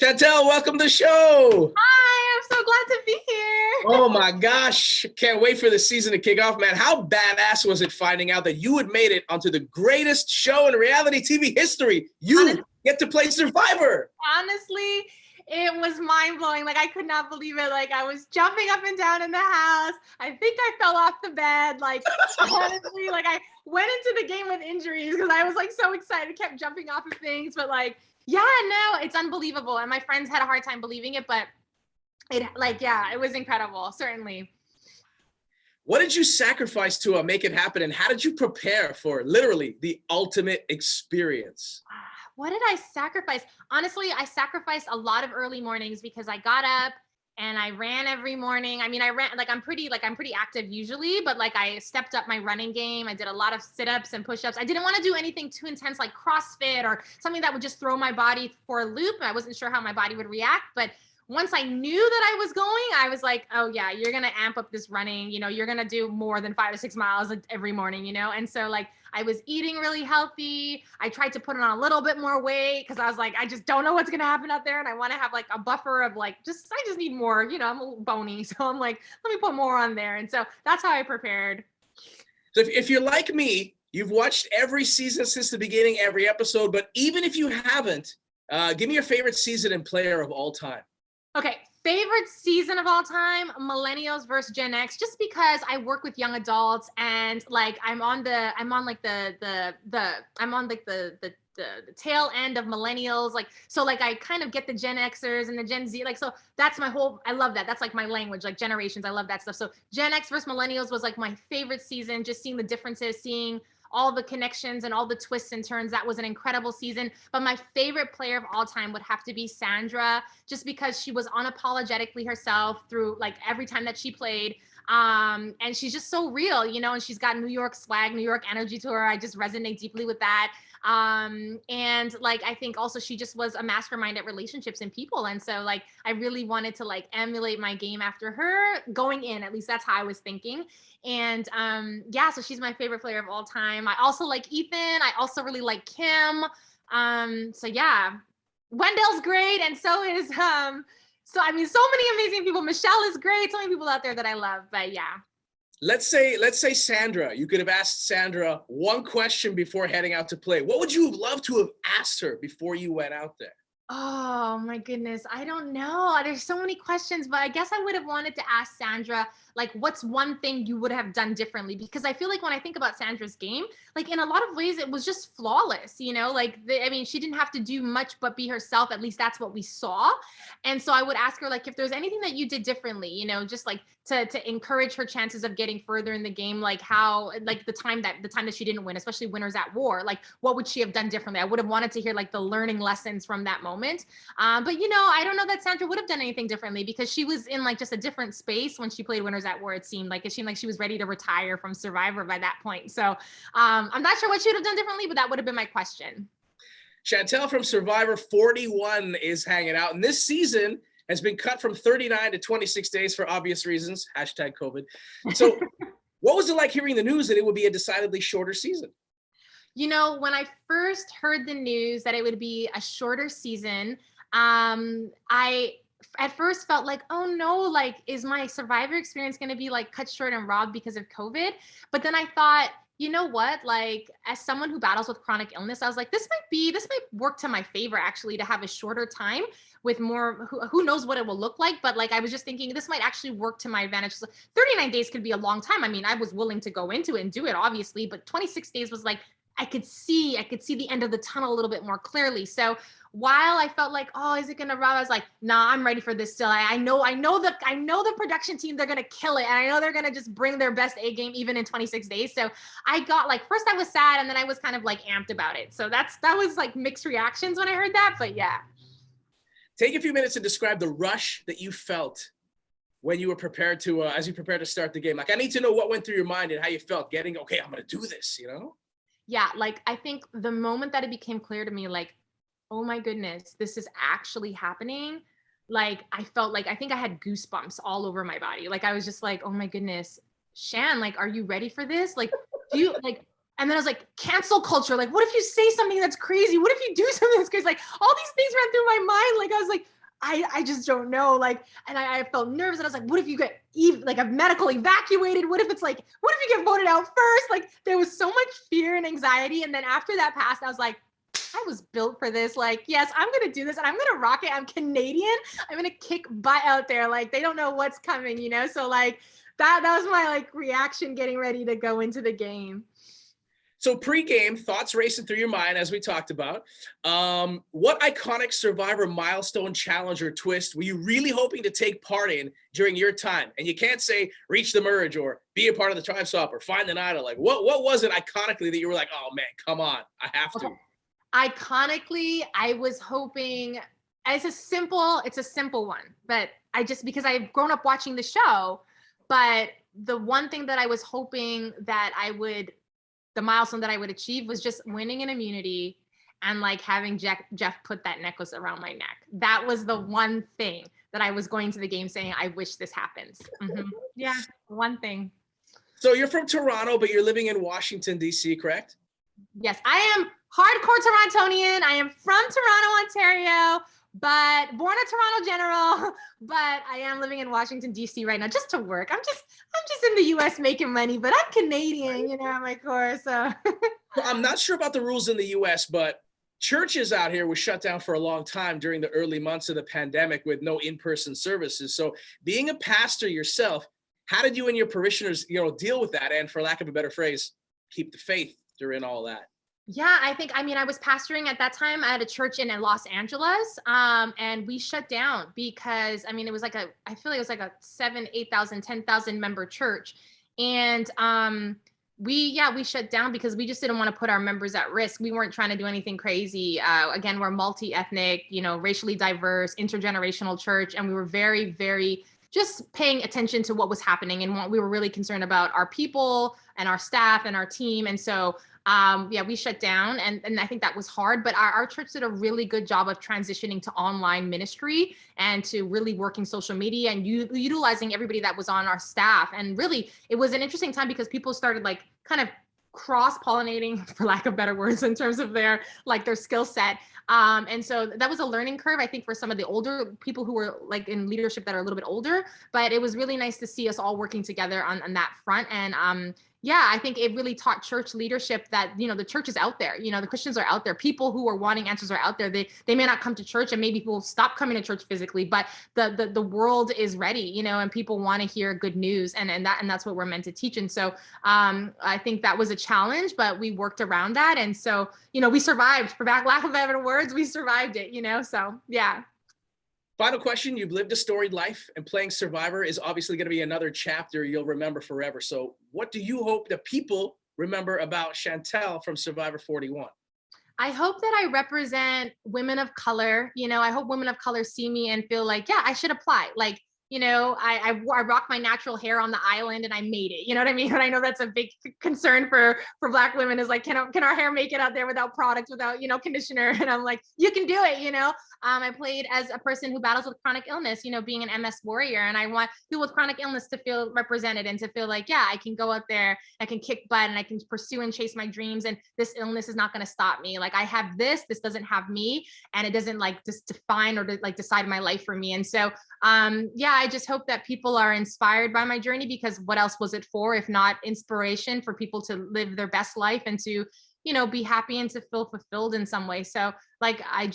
Chantel, welcome to the show. Hi, I'm so glad to be here. Oh my gosh, can't wait for the season to kick off, man. How badass was it finding out that you had made it onto the greatest show in reality TV history? You get to play Survivor. Honestly, it was mind blowing. Like, I could not believe it. Like, I was jumping up and down in the house. I think I fell off the bed. Like, honestly, like, I went into the game with injuries because I was like so excited, kept jumping off of things. But like, yeah, no, it's unbelievable. And my friends had a hard time believing it, but it was incredible, certainly. What did you sacrifice to make it happen, and how did you prepare for literally the ultimate experience? What did I sacrifice? Honestly, I sacrificed a lot of early mornings because I got up and I ran every morning. I mean, I ran I'm pretty active usually, but like I stepped up my running game. I did a lot of sit-ups and push-ups. I didn't want to do anything too intense like CrossFit or something that would just throw my body for a loop. I wasn't sure how my body would react, but once I knew that I was going, I was like, oh yeah, you're going to amp up this running, you're going to do more than 5 to 6 miles every morning, And so like I was eating really healthy. I tried to put on a little bit more weight because I was like, I just don't know what's going to happen out there. And I want to have like a buffer of like, I just need more, I'm a little bony. So I'm like, let me put more on there. And so that's how I prepared. So if you're like me, you've watched every season since the beginning, every episode, but even if you haven't, give me your favorite season and player of all time. Okay, favorite season of all time, Millennials versus Gen X, just because I work with young adults and like I'm on the tail end of millennials, like so like I kind of get the Gen Xers and the Gen Z, like so that's I love that. That's like my language, like generations. I love that stuff. So Gen X versus millennials was like my favorite season, just seeing the differences, seeing all the connections and all the twists and turns. That was an incredible season. But my favorite player of all time would have to be Sandra, just because she was unapologetically herself through like every time that she played. And she's just so real, and she's got New York swag, New York energy to her. I just resonate deeply with that. And like I think also she just was a mastermind at relationships and people. And so like I really wanted to like emulate my game after her going in. At least that's how I was thinking. And yeah, so she's my favorite player of all time. I also like Ethan. I also really like Kim. So yeah, Wendell's great, and so is so I mean, so many amazing people. Michelle is great. So many people out there that I love. But yeah. Let's say Sandra, you could have asked Sandra one question before heading out to play. What would you have loved to have asked her before you went out there? Oh my goodness. I don't know. There's so many questions, but I guess I would have wanted to ask Sandra, like, what's one thing you would have done differently? Because I feel like when I think about Sandra's game, like in a lot of ways, it was just flawless, like, I mean, she didn't have to do much but be herself. At least that's what we saw. And so I would ask her, like, if there's anything that you did differently, just like to encourage her chances of getting further in the game, like how, like the time that she didn't win, especially Winners at War, like what would she have done differently? I would have wanted to hear like the learning lessons from that moment. But I don't know that Sandra would have done anything differently because she was in like just a different space when she played Winners at War. It seemed like she was ready to retire from Survivor by that point. So I'm not sure what she would have done differently, but that would have been my question. Shantel from Survivor 41 is hanging out, and this season has been cut from 39 to 26 days for obvious reasons. Hashtag COVID. So what was it like hearing the news that it would be a decidedly shorter season? When I first heard the news that it would be a shorter season, I at first felt like, oh no, like, is my Survivor experience going to be like cut short and robbed because of COVID? But then I thought, you know what, like as someone who battles with chronic illness, I was like, this might work to my favor actually, to have a shorter time with more, who knows what it will look like. But like, I was just thinking this might actually work to my advantage. So 39 days could be a long time. I mean, I was willing to go into it and do it obviously, but 26 days was like, I could see the end of the tunnel a little bit more clearly. So while I felt like, oh, is it gonna rob? I was like, nah, I'm ready for this still. I know the production team, they're gonna kill it. And I know they're gonna just bring their best A game even in 26 days. So I got like, first I was sad and then I was kind of like amped about it. So that was like mixed reactions when I heard that, but yeah. Take a few minutes to describe the rush that you felt when you were prepared to, as you prepared to start the game. Like, I need to know what went through your mind and how you felt getting, okay, I'm gonna do this, Yeah, like I think the moment that it became clear to me, like, oh my goodness, this is actually happening. Like I felt like, I think I had goosebumps all over my body. Like I was just like, oh my goodness, Shan, like, are you ready for this? Like, do you like, And then I was like, cancel culture. Like, what if you say something that's crazy? What if you do something that's crazy? Like, all these things ran through my mind. Like, I was like, I just don't know. Like, and I felt nervous. And I was like, what if you get like a medical evacuated? What if it's like, what if you get voted out first? Like, there was so much fear and anxiety. And then after that passed, I was like, I was built for this. Like, yes, I'm going to do this and I'm going to rock it. I'm Canadian. I'm going to kick butt out there. Like, they don't know what's coming, you know? So like that was my like reaction getting ready to go into the game. So pre-game, thoughts racing through your mind as we talked about. What iconic Survivor milestone, challenge, or twist were you really hoping to take part in during your time? And you can't say reach the merge or be a part of the tribe swap or find an idol. Like what was it iconically that you were like, oh man, come on, I have to? Iconically, I was hoping it's a simple one, but because I've grown up watching the show, but the one thing that I was hoping that the milestone that I would achieve was just winning an immunity and like having Jeff put that necklace around my neck. That was the one thing that I was going to the game saying, I wish this happens. Mm-hmm. Yeah, one thing. So you're from Toronto, but you're living in Washington, D.C., correct? Yes, I am hardcore Torontonian. I am from Toronto, Ontario, but born a Toronto general, but I am living in Washington, D.C. right now just to work. I'm just in the U.S. making money, but I'm Canadian, you know, at my core. So Well, I'm not sure about the rules in the U.S., but churches out here were shut down for a long time during the early months of the pandemic with no in-person services. So being a pastor yourself, how did you and your parishioners, deal with that? And for lack of a better phrase, keep the faith during all that? yeah, I was pastoring at that time at a church in Los Angeles, and we shut down because, it was like I feel like it was like a 7,000, 8,000, 10,000 member church. And we shut down because we just didn't want to put our members at risk. We weren't trying to do anything crazy. Again, we're multi-ethnic, racially diverse, intergenerational church. And we were very, very just paying attention to what was happening. And we were really concerned about our people and our staff and our team. And so we shut down, and I think that was hard, but our church did a really good job of transitioning to online ministry and to really working social media and utilizing everybody that was on our staff. And really, it was an interesting time because people started like kind of cross-pollinating, for lack of better words, in terms of their skill set. And so that was a learning curve, I think, for some of the older people who were like in leadership that are a little bit older, but it was really nice to see us all working together on that front. And I think it really taught church leadership that, the church is out there, the Christians are out there. People who are wanting answers are out there. They may not come to church and maybe people will stop coming to church physically, but the world is ready, and people want to hear good news. And that's what we're meant to teach. And so I think that was a challenge, but we worked around that. And so, we survived, for lack of better words, we survived it, so yeah. Final question. You've lived a storied life, and playing Survivor is obviously going to be another chapter you'll remember forever. So what do you hope that people remember about Shantel from Survivor 41? I hope that I represent women of color. I hope women of color see me and feel like, yeah, I should apply. Like, I rock my natural hair on the island and I made it. You know what I mean? And I know that's a big concern for Black women is like, can our hair make it out there without products, without, conditioner? And I'm like, you can do it, I played as a person who battles with chronic illness, being an MS warrior. And I want people with chronic illness to feel represented and to feel like, yeah, I can go out there, I can kick butt and I can pursue and chase my dreams. And this illness is not going to stop me. Like I have this doesn't have me, and it doesn't like just define or like decide my life for me. And so, I just hope that people are inspired by my journey, because what else was it for if not inspiration for people to live their best life and to, be happy and to feel fulfilled in some way. So like, I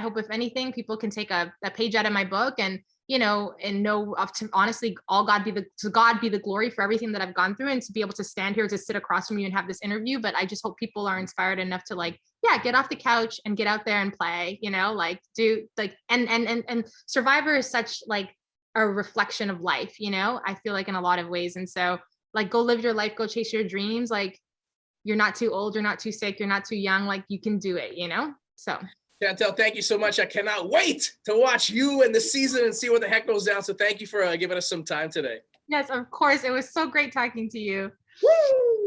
hope if anything, people can take a page out of my book and, and know up to honestly, to God be the glory for everything that I've gone through, and to be able to stand here to sit across from you and have this interview. But I just hope people are inspired enough to like, get off the couch and get out there and play, like do like, and Survivor is such like a reflection of life, I feel like in a lot of ways. And so like, go live your life, go chase your dreams. Like you're not too old, you're not too sick, you're not too young, like you can do it, so. Shantel, thank you so much. I cannot wait to watch you and the season and see what the heck goes down. So thank you for giving us some time today. Yes, of course. It was so great talking to you. Woo!